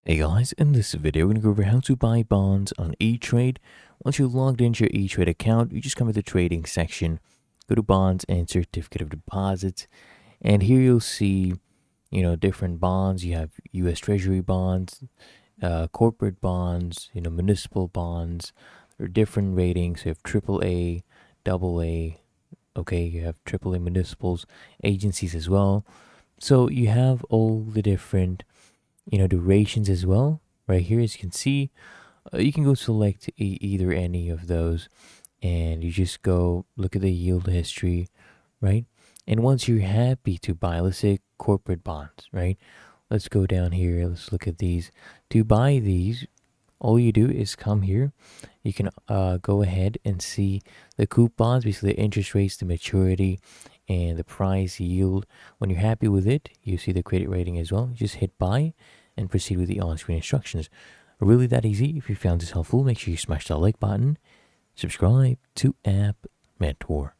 Hey guys, in this video, we're going to go over how to buy bonds on eTrade. Once you're logged into your eTrade account, you just come to the trading section, go to bonds and certificate of deposits. And here you'll see, different bonds. You have US Treasury bonds, corporate bonds, municipal bonds. There are different ratings. You have AAA, AA. Okay, you have AAA municipals, agencies as well. So you have all the different durations as well. Right here, as you can see, you can go select either any of those, and you just go look at the yield history, right? And once you're happy to buy, let's say corporate bonds, right? Let's go down here. Let's look at these. To buy these, all you do is come here. You can go ahead and see the coupons, basically the interest rates, the maturity, and the price yield. When you're happy with it, you see the credit rating as well. You just hit buy and proceed with the on-screen instructions. Really that easy. If you found this helpful, make sure you smash that like button, subscribe to App Mentor.